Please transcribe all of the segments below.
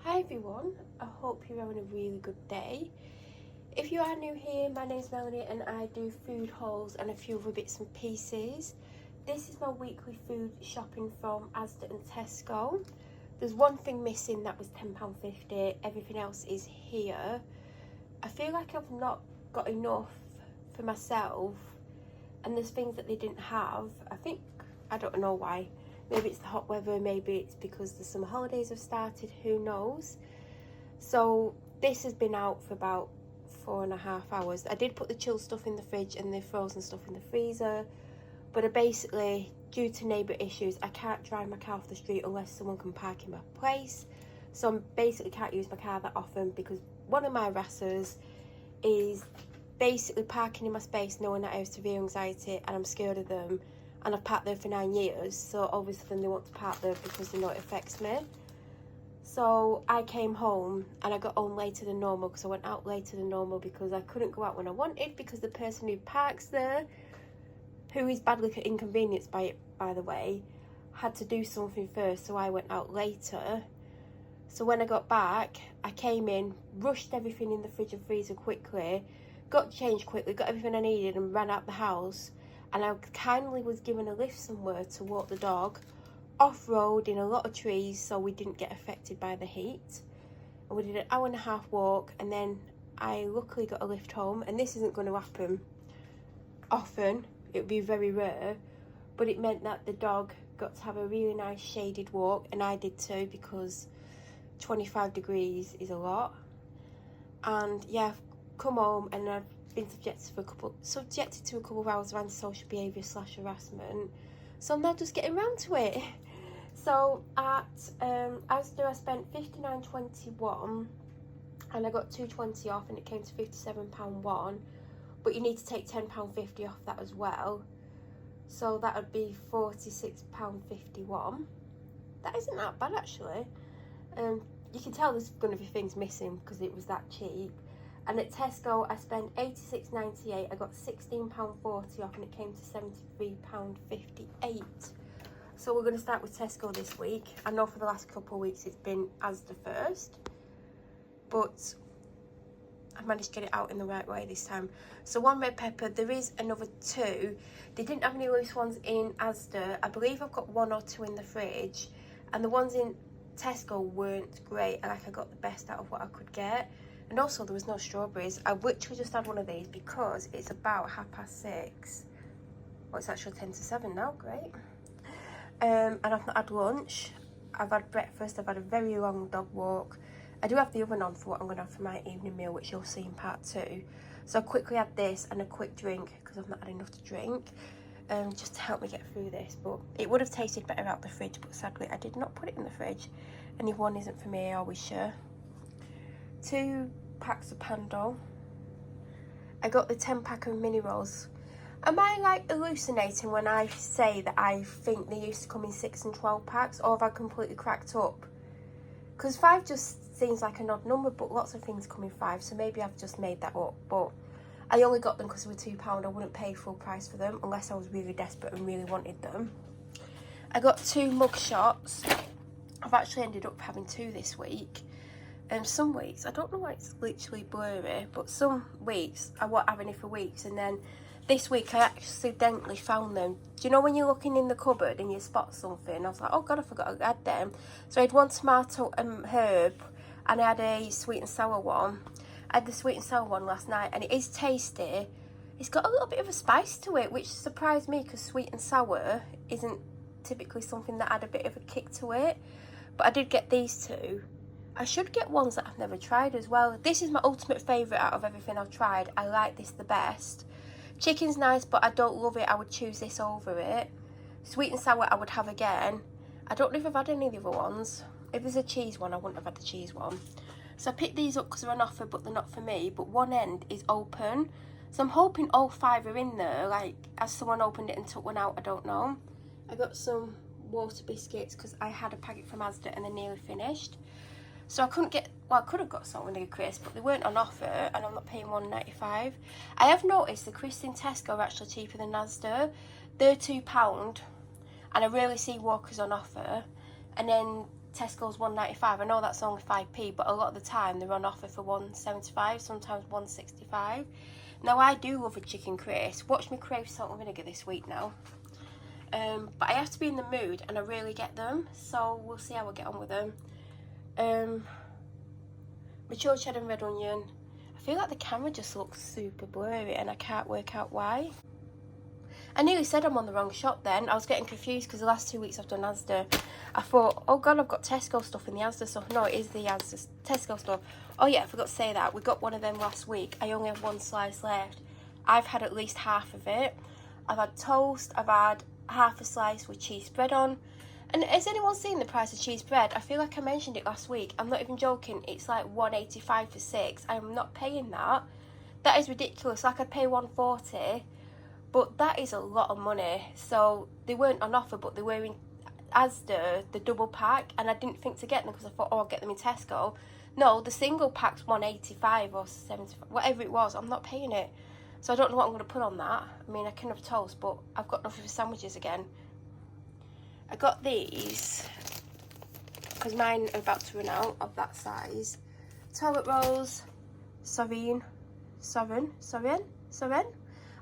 Hi everyone, I hope you're having a really good day. If you are new here, my name's Melanie and I do food hauls and a few other bits and pieces. This is my weekly food shopping from Asda and Tesco. There's one thing missing, that was £10.50, everything else is here. I feel like I've not got enough for myself and there's things that they didn't have. I don't know why. Maybe it's the hot weather, maybe it's because the summer holidays have started, who knows. So this has been out for about 4.5 hours. I did put the chilled stuff in the fridge and the frozen stuff in the freezer, but basically, due to neighbour issues, I can't drive my car off the street unless someone can park in my place. So I basically can't use my car that often because one of my harassers is basically parking in my space knowing that I have severe anxiety and I'm scared of them, and I've parked there for 9 years, so obviously they want to park there because they know it affects me. So I came home and I got home later than normal because I went out later than normal because I couldn't go out when I wanted because the person who parks there, who is badly inconvenienced by it, by the way, had to do something first, so I went out later. So when I got back, I came in, rushed everything in the fridge and freezer quickly, got changed quickly, got everything I needed and ran out the house. And I kindly was given a lift somewhere to walk the dog off-road in a lot of trees so we didn't get affected by the heat. And we did an 1.5-hour walk and then I luckily got a lift home, and this isn't going to happen often, it would be very rare, but it meant that the dog got to have a really nice shaded walk, and I did too because 25 degrees is a lot. And yeah, I've come home and I've been subjected to a couple of hours of antisocial behaviour / harassment, so I'm now just getting round to it. So at Asda I spent £59.21 and I got £2.20 off and it came to £57.1, but you need to take £10.50 off that as well, so that would be £46.51. That isn't that bad actually. You can tell there's going to be things missing because it was that cheap. And at Tesco I spent £86.98, I got £16.40 off and it came to £73.58. So we're going to start with Tesco this week. I know for the last couple of weeks it's been Asda first, but I managed to get it out in the right way this time. So one red pepper, there is another two. They didn't have any loose ones in Asda. I believe I've got 1 or 2 in the fridge, and the ones in Tesco weren't great. I got the best out of what I could get. And also there was no strawberries. I literally just had one of these because it's about 6:30. Well, it's actually 7:10 now, great. And I've not had lunch. I've had breakfast, I've had a very long dog walk. I do have the oven on for what I'm going to have for my evening meal, which you'll see in part 2. So I quickly had this and a quick drink because I've not had enough to drink, just to help me get through this. But it would have tasted better out the fridge, but sadly I did not put it in the fridge. And if one isn't for me, I always share. 2 packs of Pando. I got the 10-pack of mini rolls. Am I like hallucinating when I say that I think they used to come in 6 and 12 packs, or have I completely cracked up? Because 5 just seems like an odd number, but lots of things come in 5, so maybe I've just made that up. But I only got them because they were £2. I wouldn't pay full price for them unless I was really desperate and really wanted them. I got 2 mug shots. I've actually ended up having 2 this week. Some weeks, I don't know why it's literally blurry, but some weeks I won't have any for weeks, and then this week I accidentally found them. Do you know when you're looking in the cupboard and you spot something? I was like, oh god, I forgot I had them. So I had 1 tomato and herb, and I had a sweet and sour one. I had the sweet and sour one last night, and it is tasty. It's got a little bit of a spice to it, which surprised me because sweet and sour isn't typically something that had a bit of a kick to it. But I did get these 2. I should get ones that I've never tried as well. This is my ultimate favourite out of everything I've tried. I like this the best. Chicken's nice, but I don't love it. I would choose this over it. Sweet and sour I would have again. I don't know if I've had any of the other ones. If there's a cheese one, I wouldn't have had the cheese one. So I picked these up because they're on offer, but they're not for me. But one end is open. So I'm hoping all 5 are in there. Like, as someone opened it and took one out, I don't know. I got some water biscuits because I had a packet from Asda and they're nearly finished. So I couldn't get, well, I could have got salt and vinegar crisps, but they weren't on offer and I'm not paying £1.95. I have noticed the crisps in Tesco are actually cheaper than Asda. They're £2 and I rarely see Walkers on offer. And then Tesco's £1.95. I know that's only 5p, but a lot of the time they're on offer for £1.75, sometimes £1.65. Now, I do love a chicken crisp. Watch me crave salt and vinegar this week now. But I have to be in the mood, and I really get them, so we'll see how I get on with them. Mature cheddar and red onion. I feel like the camera just looks super blurry, and I can't work out why. I nearly said I'm on the wrong shop then. I was getting confused because the last 2 weeks I've done Asda. I thought, oh god, I've got Tesco stuff in the Asda stuff. No, it is the Asda Tesco stuff. Oh yeah, I forgot to say that. We got one of them last week. I only have one slice left. I've had at least half of it. I've had toast. I've had half a slice with cheese spread on. And has anyone seen the price of cheese bread? I feel like I mentioned it last week. I'm not even joking. It's like £1.85 for 6. I'm not paying that. That is ridiculous. Like, I'd pay £1.40. But that is a lot of money. So they weren't on offer, but they were in Asda, the double pack. And I didn't think to get them because I thought, oh, I'll get them in Tesco. No, the single pack's £1.85 or £1.75, whatever it was. I'm not paying it. So I don't know what I'm going to put on that. I mean, I can have toast, but I've got nothing for sandwiches again. I got these because mine are about to run out of that size. Toilet rolls, Soren.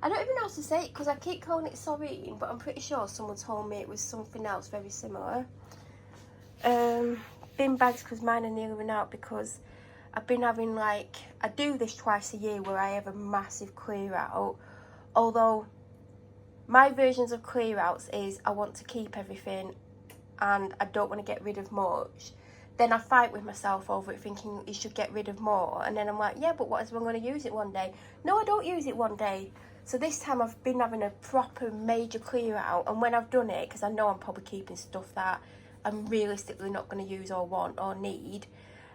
I don't even know how to say it because I keep calling it Soren, but I'm pretty sure someone told me it was something else very similar. Bin bags because mine are nearly run out because I've been having, like, I do this twice a year where I have a massive clear out. Although my versions of clear outs is I want to keep everything and I don't want to get rid of much. Then I fight with myself over it thinking you should get rid of more. And then I'm like, yeah, but what if I'm going to use it one day? No, I don't use it one day. So this time I've been having a proper major clear out. And when I've done it, because I know I'm probably keeping stuff that I'm realistically not going to use or want or need,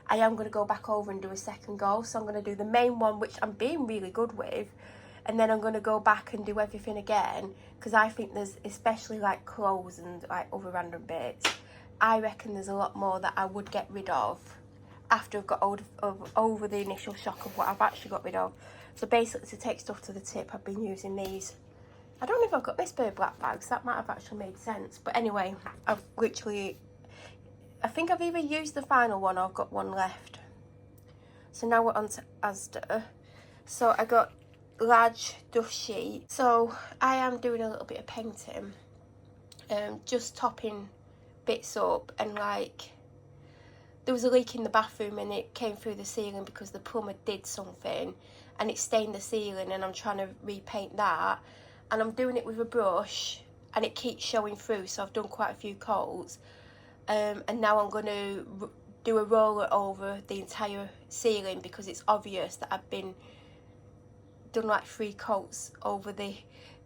I am going to go back over and do a second go. So I'm going to do the main one, which I'm being really good with. And then I'm going to go back and do everything again. Because I think there's, especially like clothes and like other random bits, I reckon there's a lot more that I would get rid of after I've got over the initial shock of what I've actually got rid of. So basically, to take stuff to the tip, I've been using these. I don't know if I've got Miss Bird black bags. That might have actually made sense. But anyway, I've literally, I think I've either used the final one or I've got one left. So now we're on to Asda. So I got large dust sheet. So I am doing a little bit of painting. Just topping bits up, and like there was a leak in the bathroom and it came through the ceiling because the plumber did something and it stained the ceiling, and I'm trying to repaint that, and I'm doing it with a brush and it keeps showing through, so I've done quite a few coats, and now I'm going to do a roller over the entire ceiling because it's obvious that I've done like 3 coats over the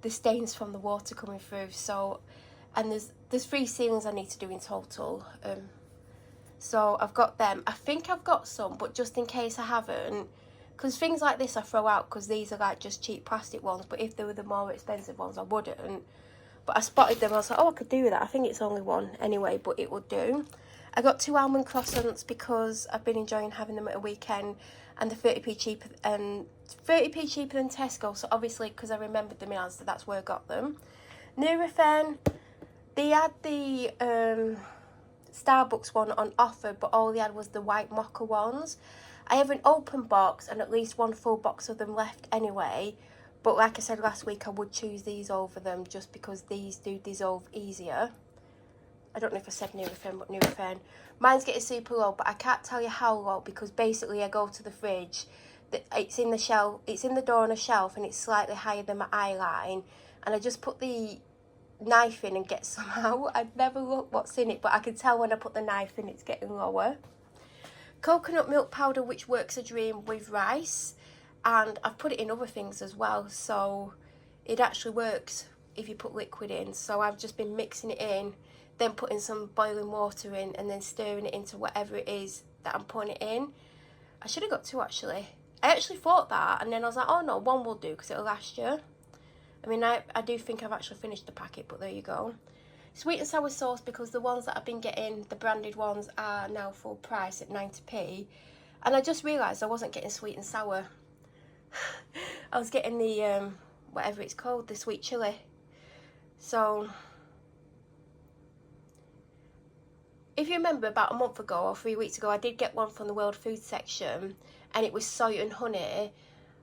stains from the water coming through. So, and there's 3 ceilings I need to do in total. So I've got them. I think I've got some, but just in case I haven't, because things like this I throw out because these are like just cheap plastic ones, but if they were the more expensive ones I wouldn't. But I spotted them, I was like, oh, I could do that. I think it's only one anyway, but it would do. I got 2 almond croissants because I've been enjoying having them at a weekend, and they're 30p cheaper than Tesco. So obviously, because I remembered them in Asda, that's where I got them. Nurofen, they had the Starbucks one on offer, but all they had was the white mocha ones. I have an open box and at least 1 full box of them left anyway. But like I said last week, I would choose these over them just because these do dissolve easier. I don't know if I said Nurofen, but Nurofen. Mine's getting super low, but I can't tell you how low because basically I go to the fridge. It's in the shelf. It's in the door on a shelf and it's slightly higher than my eye line. And I just put the knife in and get some out. I'd never look what's in it, but I can tell when I put the knife in it's getting lower. Coconut milk powder, which works a dream with rice, and I've put it in other things as well, so it actually works if you put liquid in. So I've just been mixing it in, then putting some boiling water in, and then stirring it into whatever it is that I'm putting it in. I should have got 2 actually. I actually thought that, and then I was like, oh no, 1 will do because it'll last you. I mean, I do think I've actually finished the packet, but there you go. Sweet and sour sauce, because the ones that I've been getting, the branded ones, are now full price at 90p. And I just realised I wasn't getting sweet and sour. I was getting the, whatever it's called, the sweet chilli. So, if you remember about a month ago or 3 weeks ago, I did get one from the World Food section, and it was soy and honey,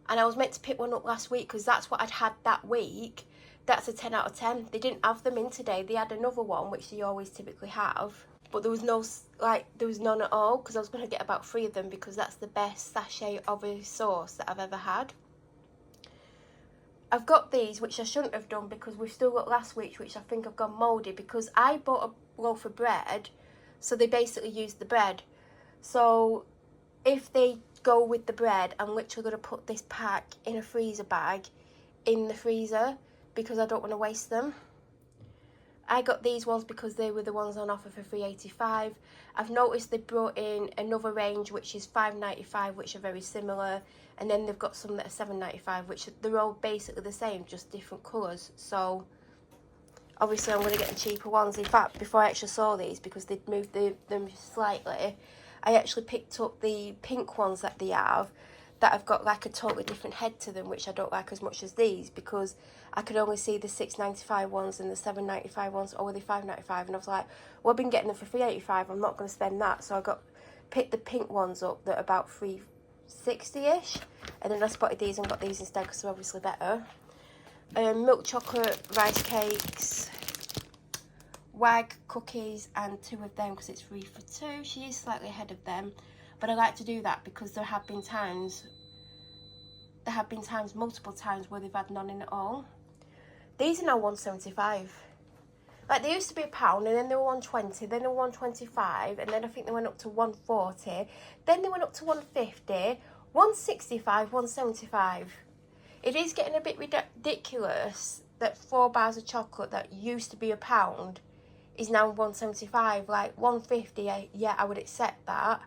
and I was meant to pick one up last week because that's what I'd had that week. That's a 10 out of 10. They didn't have them in today. They had another one, which they always typically have, but there was none at all, because I was going to get about 3 of them because that's the best sachet of a sauce that I've ever had. I've got these, which I shouldn't have done because we've still got last week's, which I think have gone mouldy, because I bought a loaf of bread, so they basically used the bread. So if they go with the bread, I'm literally going to put this pack in a freezer bag in the freezer because I don't want to waste them. I got these ones because they were the ones on offer for $3.85. I've noticed they brought in another range which is $5.95, which are very similar, and then they've got some that are $7.95, which they're all basically the same, just different colours. So obviously I'm going to get the cheaper ones. In fact, before I actually saw these, because they'd moved them slightly, I actually picked up the pink ones that they have that have got like a totally different head to them, which I don't like as much as these, because I could only see the $6.95 ones and the $7.95 ones, or were they $5.95? And I was like, well, I've been getting them for $3.85, I'm not going to spend that. So I picked the pink ones up that are about $3.60ish, and then I spotted these and got these instead because they're obviously better. Milk chocolate rice cakes, Wag cookies, and 2 of them because it's 3 for 2. She is slightly ahead of them, but I like to do that because there have been times multiple times where they've had none in at all. These are now $1.75. Like, they used to be £1, and then they were $1.20, then they were $1.25, and then I think they went up to $1.40, then they went up to $1.50, $1.65, $1.75. It is getting a bit ridiculous that 4 bars of chocolate that used to be £1 is now $1.75. Like, $1.50, yeah, I would accept that,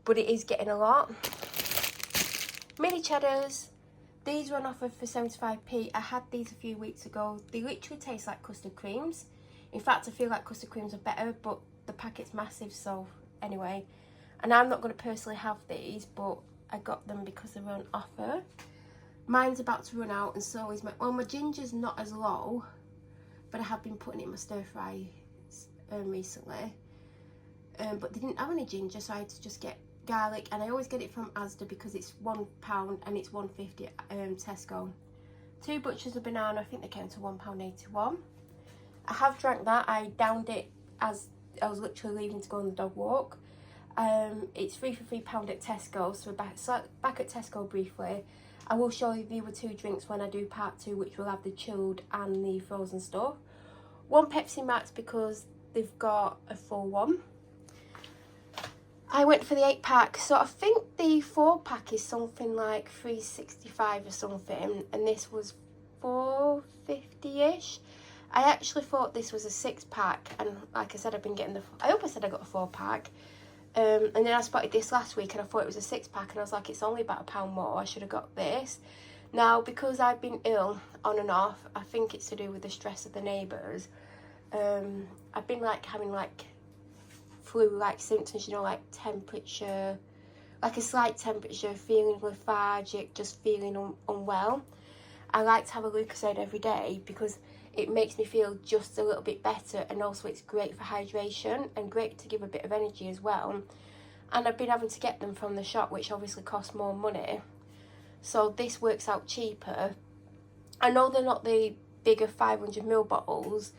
but it is getting a lot. Mini cheddars. These were on offer for 75p. I had these a few weeks ago. They literally taste like custard creams. In fact, I feel like custard creams are better, but the packet's massive, so anyway. And I'm not going to personally have these, but I got them because they were on offer. Mine's about to run out, and so is my ginger's not as low, but I have been putting it in my stir fry recently. But they didn't have any ginger, so I had to just get garlic, and I always get it from Asda because it's £1 and it's $1.50 at Tesco. 2 butchers of banana, I think they came to £1.81. I have drank that. I downed it as I was literally leaving to go on the dog walk. It's 3 for £3 at Tesco, so back at Tesco briefly. I will show you the other 2 drinks when I do part 2, which will have the chilled and the frozen stuff. 1 Pepsi Max because they've got a full one. I went for the 8-pack, so I think the 4-pack is something like $3.65 or something, and this was $4.50ish. I actually thought this was a 6-pack, and like I said, I've been getting I hope I said I got a 4-pack. And then I spotted this last week and I thought it was a 6-pack, and I was like, it's only about £1 more, I should have got this. Now, because I've been ill on and off, I think it's to do with the stress of the neighbours. I've been like having like flu-like symptoms, you know, like temperature, like a slight temperature, feeling lethargic, just feeling unwell. I like to have a Lucozade every day because it makes me feel just a little bit better, and also it's great for hydration and great to give a bit of energy as well. And I've been having to get them from the shop, which obviously costs more money, so this works out cheaper. I know they're not the bigger 500ml bottles,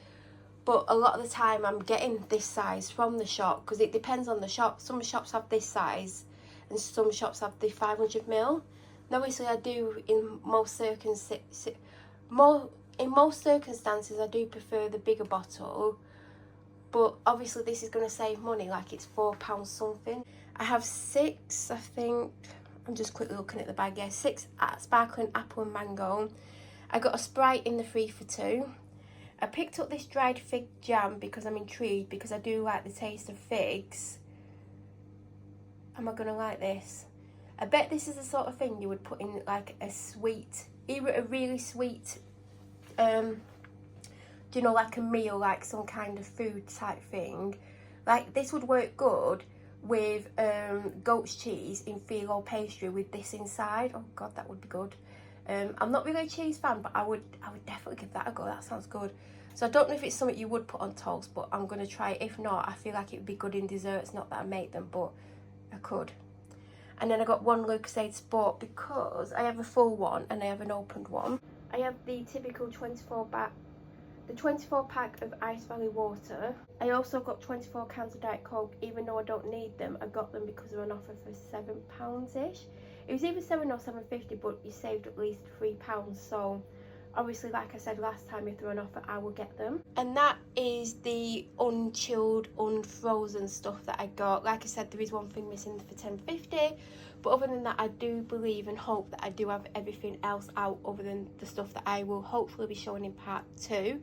but a lot of the time I'm getting this size from the shop because it depends on the shop. Some shops have this size and some shops have the 500ml. Now, obviously I do in most circumstances I do prefer the bigger bottle, but obviously this is going to save money, like it's £4 something. I have 6, I think, I'm just quickly looking at the bag, yeah, 6 sparkling apple and mango. I got a Sprite in the 3 for 2. I picked up this dried fig jam because I'm intrigued, because I do like the taste of figs. Am I going to like this? I bet this is the sort of thing you would put in like a sweet, either a really sweet, you know, like a meal, like some kind of food type thing. Like this would work good with goat's cheese in phyllo pastry with this inside. Oh god, that would be good. I'm not really a cheese fan, but I would definitely give that a go. That sounds good. So I don't know if it's something you would put on toast, but I'm going to try it. If not, I feel like it would be good in desserts. Not that I make them, but I could. And then I got one Lucozade Sport because I have a full one and I have an opened one. I have the typical 24 pack of Ice Valley water. I also got 24 cans of Diet Coke, even though I don't need them. I got them because they're on offer for £7-ish. It was either £7 or £7.50, but you saved at least £3. So obviously, like I said last time, if they're on offer, I will get them. And that is the unchilled, unfrozen stuff that I got. Like I said, there is one thing missing for £10.50. But other than that, I do believe and hope that I do have everything else out other than the stuff that I will hopefully be showing in part 2.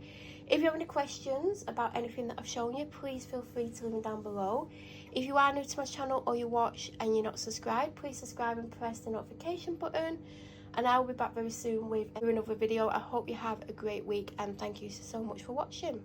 If you have any questions about anything that I've shown you, please feel free to leave them down below. If you are new to my channel or you watch and you're not subscribed, please subscribe and press the notification button. And I will be back very soon with another video. I hope you have a great week and thank you so much for watching.